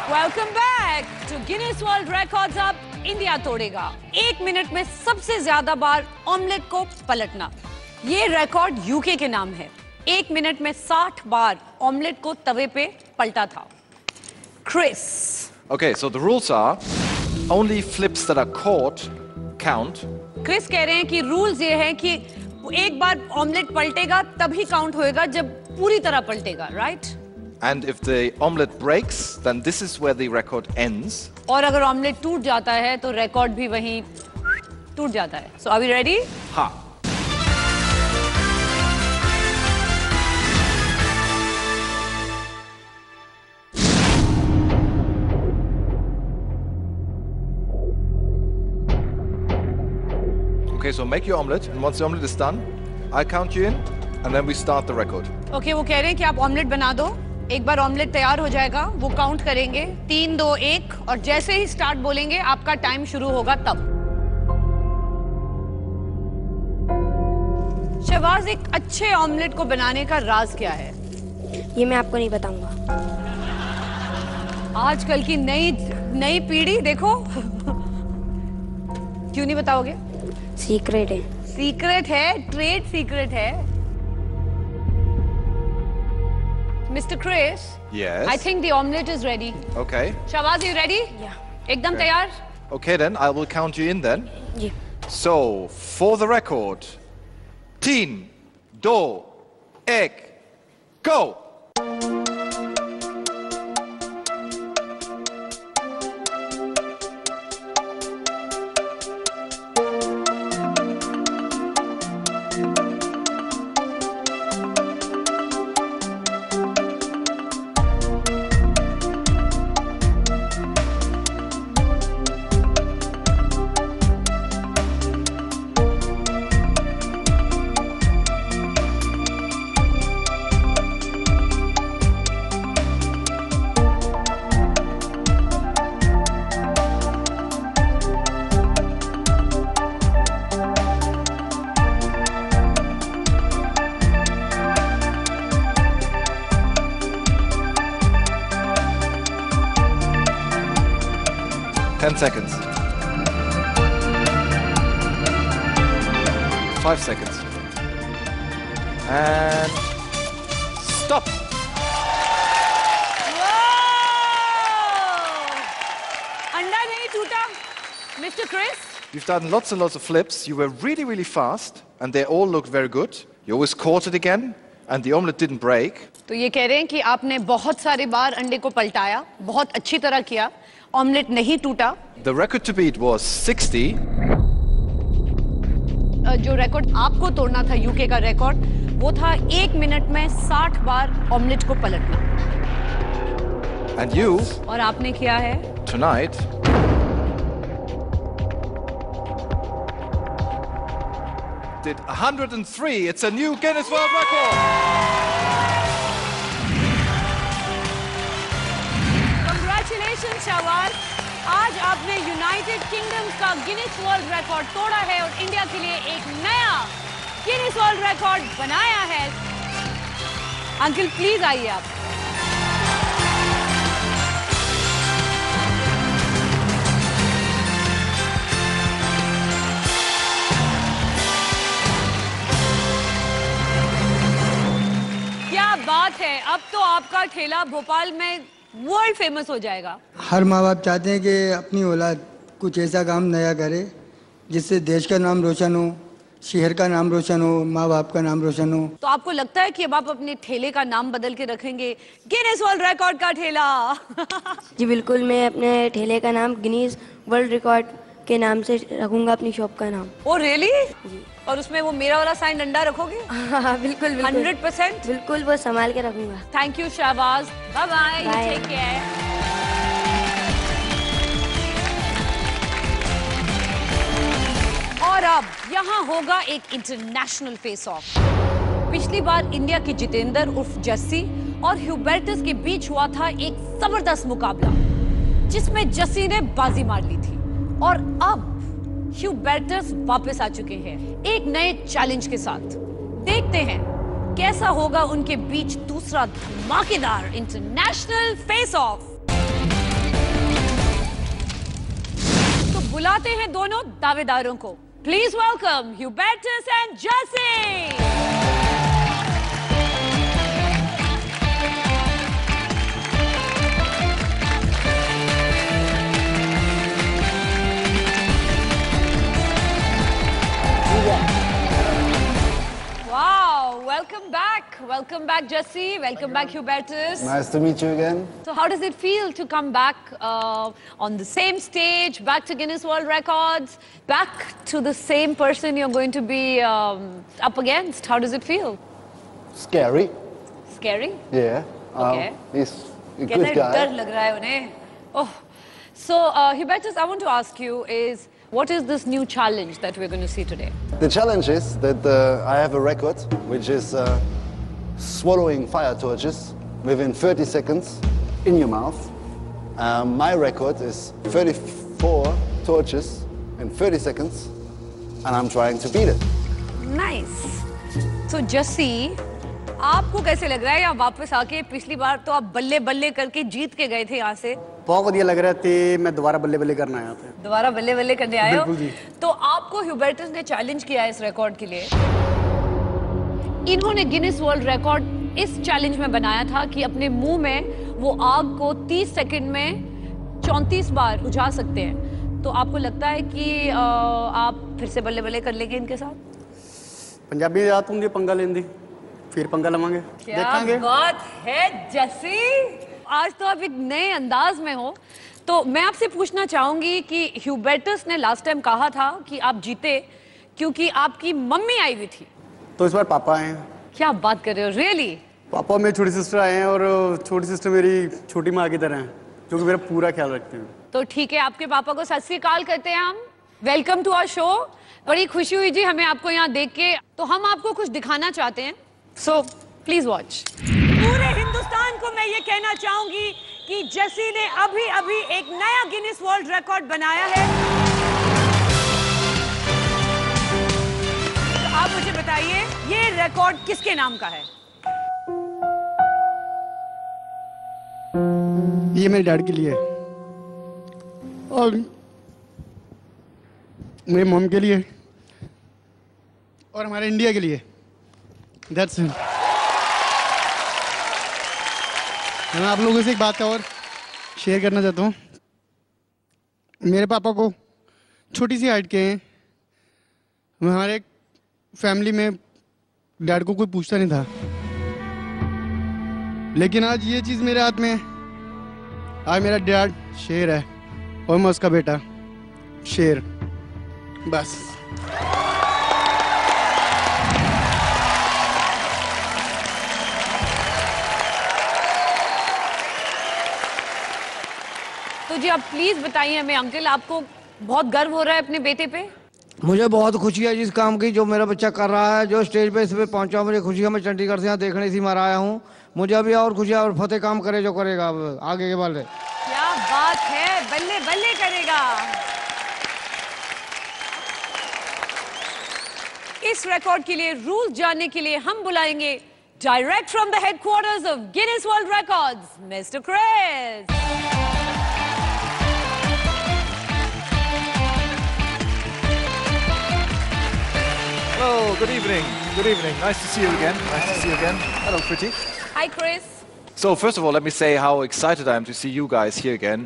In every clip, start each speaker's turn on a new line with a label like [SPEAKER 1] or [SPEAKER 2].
[SPEAKER 1] Welcome back to Guinness World Records. अब India तोड़ेगा 1 minute में सबसे ज्यादा बार ऑमलेट को पलटना। ये रिकॉर्ड यूके के नाम है। 1 मिनट में 60 बार ऑमलेट को तवे पे पलटा था। Chris.
[SPEAKER 2] Okay, so the rules are only flips that are caught count.
[SPEAKER 1] Chris कह रहे हैं कि रूल्स ये है कि एक बार ऑमलेट पलटेगा तभी काउंट होएगा जब पूरी तरह पलटेगा, right?
[SPEAKER 2] And if the omelette breaks, then this is where the record ends.
[SPEAKER 1] और अगर ऑमलेट टूट जाता है तो रिकॉर्ड भी वहीं टूट जाता है। So are we ready?
[SPEAKER 2] Ha. Okay, so make your omelette, and once the omelette is done, I count you in, and then we start the record.
[SPEAKER 1] Okay, वो कह रहे हैं कि आप ऑमलेट बना दो। एक बार ऑमलेट तैयार हो जाएगा, वो काउंट करेंगे 3, 2, 1 और जैसे ही स्टार्ट बोलेंगे आपका टाइम शुरू होगा तब। शहबाज, एक अच्छे ऑमलेट को बनाने का राज क्या है?
[SPEAKER 3] ये मैं आपको नहीं बताऊंगा।
[SPEAKER 1] आजकल की नई पीढ़ी देखो। क्यों नहीं बताओगे?
[SPEAKER 3] सीक्रेट है।
[SPEAKER 1] सीक्रेट है, ट्रेड सीक्रेट है। Mr. Chris,
[SPEAKER 2] Yes.
[SPEAKER 1] I think the omelette is ready.
[SPEAKER 2] Okay.
[SPEAKER 1] Shahbaz, you ready?
[SPEAKER 3] Yeah.
[SPEAKER 1] एकदम
[SPEAKER 2] Okay.
[SPEAKER 1] तैयार?
[SPEAKER 2] Okay, then I will count you in then.
[SPEAKER 3] जी।
[SPEAKER 2] So, for the record, 3, 2, 1, go! Ten seconds. 5 seconds. And stop.
[SPEAKER 1] अंडा नहीं टूटा, Mr. Chris?
[SPEAKER 2] You've done lots and lots of flips. You were really, really fast, and they all looked very good. You always caught it again, and the omelette didn't break.
[SPEAKER 1] तो ये कह रहे हैं कि आपने बहुत सारे बार अंडे को पलटाया, बहुत अच्छी तरह किया, ऑमलेट नहीं टूटा।
[SPEAKER 2] The record to beat was 60.
[SPEAKER 1] जो रिकॉर्ड आपको तोड़ना था, यूके का रिकॉर्ड, वो था 1 मिनट में 60 बार ऑमलेट को पलटना।
[SPEAKER 2] And you,
[SPEAKER 1] और आपने किया है
[SPEAKER 2] tonight, did 103. It's a new Guinness World Record.
[SPEAKER 1] Congratulations, Shahbaz. आज आपने यूनाइटेड किंगडम का गिनीज वर्ल्ड रिकॉर्ड तोड़ा है और इंडिया के लिए एक नया गिनीज वर्ल्ड रिकॉर्ड बनाया है। अंकल प्लीज आइए आप। क्या बात है, अब तो आपका ठेला भोपाल में वर्ल्ड फेमस हो जाएगा।
[SPEAKER 4] हर माँ बाप चाहते हैं कि अपनी औलाद कुछ ऐसा काम नया करे जिससे देश का नाम रोशन हो, शहर का नाम रोशन हो, माँ बाप का नाम रोशन हो।
[SPEAKER 1] तो आपको लगता है कि अब आप अपने ठेले का नाम बदल के रखेंगे गिनीज वर्ल्ड रिकॉर्ड का ठेला?
[SPEAKER 3] जी बिल्कुल, मैं अपने ठेले का नाम गिनीज वर्ल्ड रिकॉर्ड के नाम से रखूंगा, अपनी शॉप का नाम।
[SPEAKER 1] Oh really? और उसमें वो मेरा वाला साइन डंडा रखोगे?
[SPEAKER 3] हाँ बिल्कुल बिल्कुल
[SPEAKER 1] 100%?
[SPEAKER 3] बिल्कुल, वो संभाल के रखूंगा।
[SPEAKER 1] Thank you Shahbaz, bye bye,
[SPEAKER 3] Bye.
[SPEAKER 1] Take care. और अब यहाँ होगा एक इंटरनेशनल फेस ऑफ। पिछली बार इंडिया के जितेंद्र उर्फ जस्सी और ह्यूबर्टस के बीच हुआ था एक जबरदस्त मुकाबला जिसमें जस्सी ने बाजी मार ली थी और अब ह्यूबर्टस वापस आ चुके हैं एक नए चैलेंज के साथ। देखते हैं कैसा होगा उनके बीच दूसरा धमाकेदार इंटरनेशनल फेस ऑफ। बुलाते हैं दोनों दावेदारों को। प्लीज वेलकम ह्यूबर्टस एंड जसी। Wow, welcome back, Jesse. Welcome back, Hubertus.
[SPEAKER 5] Nice to meet you again.
[SPEAKER 1] So, how does it feel to come back on the same stage, back to Guinness World Records, back to the same person you're going to be up against? How does it feel?
[SPEAKER 5] Scary.
[SPEAKER 1] Scary?
[SPEAKER 5] Yeah.
[SPEAKER 1] Okay.
[SPEAKER 5] He's a good guy.
[SPEAKER 1] डर लग रहा है उन्हें. Oh, so Hubertus, I want to ask you is, what is this new challenge that we're going to see today?
[SPEAKER 5] The challenge is that I have a record, which is swallowing fire torches within 30 seconds in your mouth. My record is 34 torches in 30 seconds, and I'm trying to beat it.
[SPEAKER 1] Nice. So, Jesse, आपको कैसे लग रहा है यहाँ वापस आके? पिछली बार तो आप बल्ले बल्ले करके जीत के गए थे यहाँ से।
[SPEAKER 6] बहुत बढ़िया लग रहा है। मैं दोबारा बल्ले बल्ले करना आया था।
[SPEAKER 1] दोबारा बल्ले बल्ले करने आए हो?
[SPEAKER 6] बिल्कुल जी।
[SPEAKER 1] तो आपको ह्यूबर्टस ने चैलेंज किया है इस रिकॉर्ड के लिए। इन्होंने गिनीज वर्ल्ड रिकॉर्ड इस चैलेंज में बनाया था कि अपने मुंह में वो आग को 30 सेकंड में 34 बार बुझा सकते हैं। तो आपको लगता है कि आप फिर से बल्ले बल्ले कर लेंगे इनके साथ?
[SPEAKER 6] पंजाबी में आती हूँ, पंगा लेंदी, फिर पंगा लवांगे, देखेंगे।
[SPEAKER 1] क्या बात है जसी, आज तो आप एक नए अंदाज में हो। तो मैं आपसे पूछना चाहूंगी कि ह्यूबर्टस ने लास्ट टाइम कहा था कि आप जीते क्योंकि आपकी मम्मी आई हुई थी,
[SPEAKER 6] तो इस बार पापा आए हैं।
[SPEAKER 1] क्या बात कर रहे हो? रियली?
[SPEAKER 6] पापा मेरी छोटी सिस्टर आए हैं और छोटी सिस्टर मेरी छोटी माँ की तरह हैं, जो कि मेरा पूरा ख्याल रखते हैं।
[SPEAKER 1] तो ठीक है, आपके पापा को सत श्री अकाल करते हैं हम। Welcome to our show. बड़ी खुशी हुई जी हमें आपको यहाँ देख के। तो हम आपको कुछ दिखाना चाहते हैं, सो प्लीज वॉच। पूरे हिंदुस्तान को मैं ये कहना चाहूंगी कि जसी ने अभी अभी एक नया गिनीज वर्ल्ड रिकॉर्ड बनाया है। तो आप मुझे बताइए ये रिकॉर्ड किसके नाम का है?
[SPEAKER 6] ये मेरे डैड के लिए और मेरे मॉम के लिए और हमारे इंडिया के लिए। That's it. मैं आप लोगों से एक बात और शेयर करना चाहता हूँ। मेरे पापा को छोटी सी हाइट के हैं। हमारे फैमिली में डैड को कोई पूछता नहीं था, लेकिन आज ये चीज़ मेरे हाथ में है। आज मेरा डैड शेर है और मैं उसका बेटा शेर, बस।
[SPEAKER 1] तो जी आप प्लीज बताइए हमें अंकल, आपको बहुत गर्व हो रहा है अपने बेटे पे?
[SPEAKER 7] मुझे बहुत खुशी है जिस काम की जो मेरा बच्चा कर रहा है, जो स्टेज पे इस पे पहुंचा। मुझे खुशी है, मैं चंडीगढ़ से यहाँ देखने इसी मार आया हूँ। मुझे अभी और खुशी है और फतेह काम करे जो करेगा अब आगे के वाले।
[SPEAKER 1] क्या बात है, बल्ले बल्ले करेगा। इस रिकॉर्ड के लिए रूल्स जानने के लिए हम बुलाएंगे direct from the headquarters of Guinness World Records mister Chris.
[SPEAKER 2] Hello, good evening. Good evening. Nice to see you again. Nice to see you again. Hello, Pretty.
[SPEAKER 1] Hi, Chris.
[SPEAKER 2] So, first of all, let me say how excited I am to see you guys here again.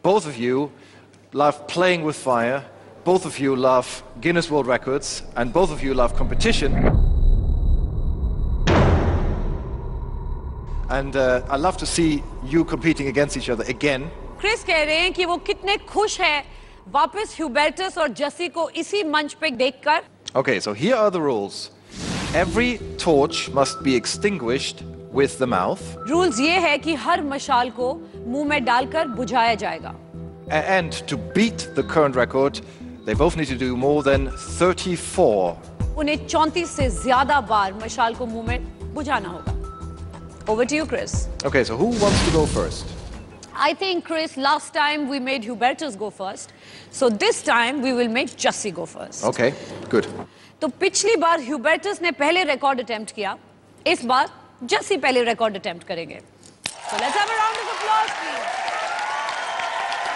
[SPEAKER 2] Both of you love playing with fire. Both of you love Guinness World Records. And both of you love competition. And I love to see you competing against each other again.
[SPEAKER 1] Chris कह रहे हैं कि वो कितने खुश हैं वापस Hubertus और जसी को इसी मंच पे देखकर।
[SPEAKER 2] Okay, so here are the rules. Every torch must be extinguished with the mouth.
[SPEAKER 1] Rules ये है कि हर मशाल को मुंह में डालकर बुझाया जाएगा।
[SPEAKER 2] And to beat the current record, they both need to do more than 34.
[SPEAKER 1] उन्हें 34 से ज्यादा बार मशाल को मुंह में बुझाना होगा। Over to you, Chris.
[SPEAKER 2] Okay, so who wants to go first?
[SPEAKER 1] I think, Chris, last time we made Hubertus go first. So this time we will make Jesse go first.
[SPEAKER 2] Okay, good.
[SPEAKER 1] तो पिछली बार Hubertus ने पहले record attempt किया, इस बार जसी पहले record attempt करेंगे। So let's have a round of applause, please.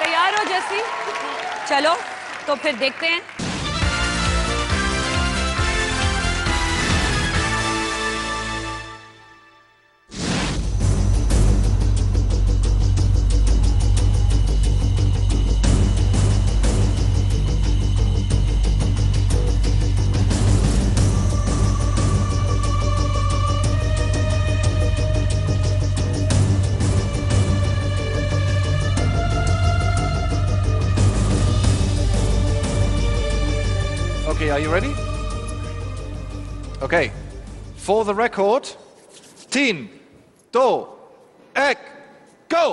[SPEAKER 1] तैयार हो जसी? चलो, तो फिर देखते हैं।
[SPEAKER 2] Okay, are you ready? Okay. For the record, 3, 2, 1, go!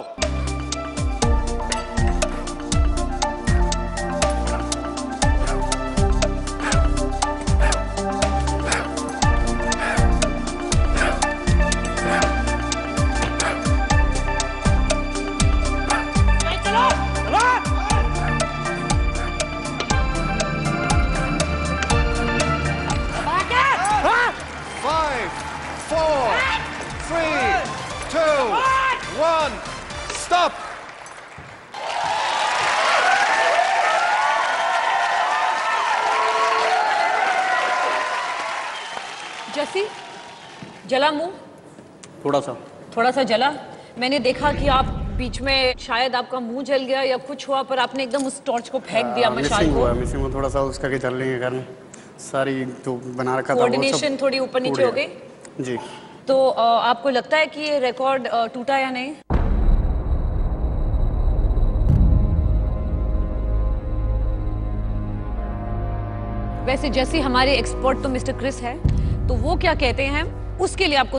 [SPEAKER 2] Stop!
[SPEAKER 1] जैसी जला मुंह? थोड़ा सा जला। मैंने देखा कि आप बीच में शायद आपका मुंह जल गया या कुछ हुआ, पर आपने एकदम उस टॉर्च को फेंक दिया मशाल को।
[SPEAKER 8] मिसिंग हुआ थोड़ा सा उसका के जलने के कारण सारी तो बना रखा था,
[SPEAKER 1] कोऑर्डिनेशन थोड़ी ऊपर नीचे हो गई
[SPEAKER 8] जी।
[SPEAKER 1] तो आपको लगता है कि ये रिकॉर्ड टूटा या नहीं? वैसे जैसे हमारे एक्सपर्ट तो मिस्टर क्रिस है, तो वो क्या कहते हैं उसके लिए आपको